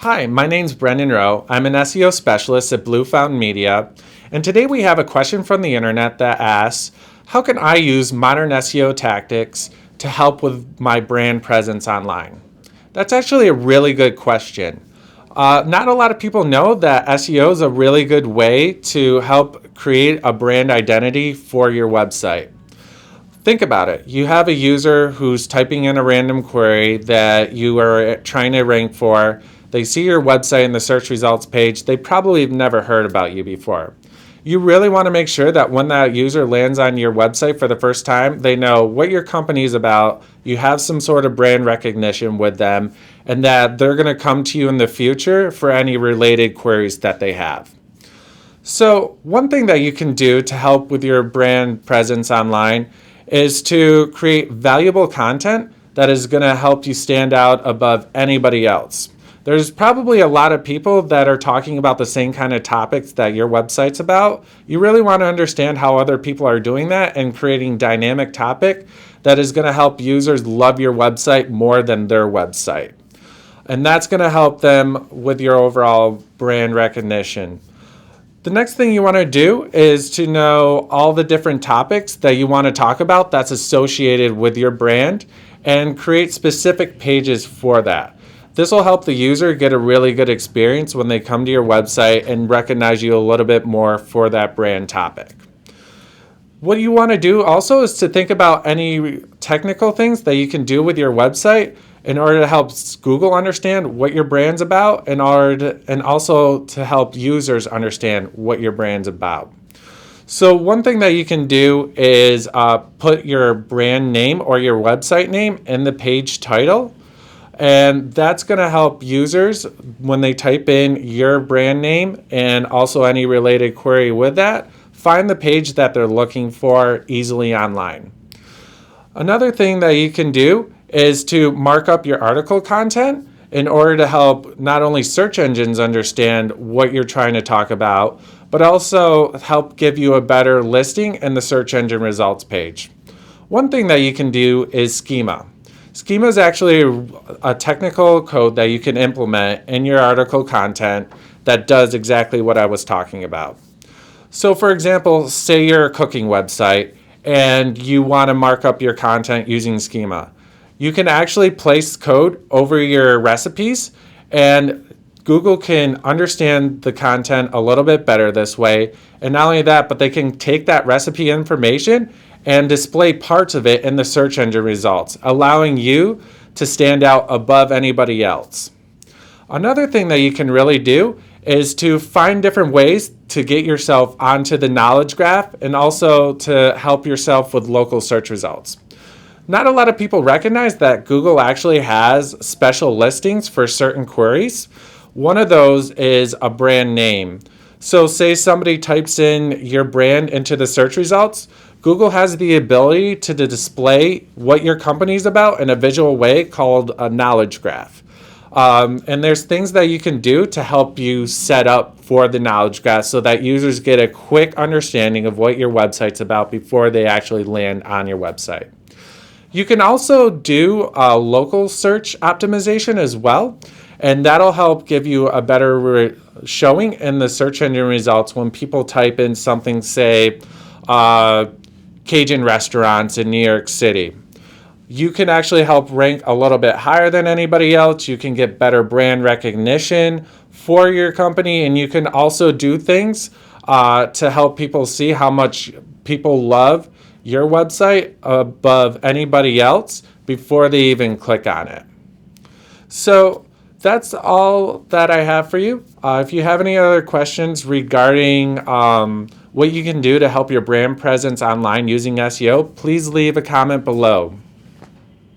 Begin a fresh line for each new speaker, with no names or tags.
Hi, my name's Brendan Rowe. I'm an SEO specialist at Blue Fountain Media, and today we have a question from the internet that asks, how can I use modern SEO tactics to help with my brand presence online? That's actually a really good question. Not a lot of people know that SEO is a really good way to help create a brand identity for your website. Think about it. You have a user who's typing in a random query that you are trying to rank for. They see your website in the search results page. They probably have never heard about you before. You really want to make sure that when that user lands on your website for the first time, they know what your company is about, you have some sort of brand recognition with them, and that they're going to come to you in the future for any related queries that they have. So one thing that you can do to help with your brand presence online is to create valuable content that is going to help you stand out above anybody else. There's probably a lot of people that are talking about the same kind of topics that your website's about. You really want to understand how other people are doing that and creating dynamic topic that is going to help users love your website more than their website. And that's going to help them with your overall brand recognition. The next thing you want to do is to know all the different topics that you want to talk about that's associated with your brand and create specific pages for that. This will help the user get a really good experience when they come to your website and recognize you a little bit more for that brand topic. What you want to do also is to think about any technical things that you can do with your website in order to help Google understand what your brand's about and also to help users understand what your brand's about. So one thing that you can do is put your brand name or your website name in the page title. And that's going to help users when they type in your brand name and also any related query with that, find the page that they're looking for easily online. Another thing that you can do is to mark up your article content in order to help not only search engines understand what you're trying to talk about, but also help give you a better listing in the search engine results page. One thing that you can do is Schema. Schema is actually a technical code that you can implement in your article content that does exactly what I was talking about. So for example, say you're a cooking website and you want to mark up your content using Schema. You can actually place code over your recipes and Google can understand the content a little bit better this way. And not only that, but they can take that recipe information and display parts of it in the search engine results, allowing you to stand out above anybody else. Another thing that you can really do is to find different ways to get yourself onto the knowledge graph and also to help yourself with local search results. Not a lot of people recognize that Google actually has special listings for certain queries. One of those is a brand name. So say somebody types in your brand into the search results, Google has the ability to display what your company's about in a visual way called a knowledge graph. And there's things that you can do to help you set up for the knowledge graph so that users get a quick understanding of what your website's about before they actually land on your website. You can also do local search optimization as well, and that'll help give you a better showing in the search engine results when people type in something, say, Cajun restaurants in New York City. You can actually help rank a little bit higher than anybody else. You can get better brand recognition for your company, and you can also do things to help people see how much people love your website above anybody else before they even click on it. So that's all that I have for you. If you have any other questions regarding what you can do to help your brand presence online using SEO, please leave a comment below.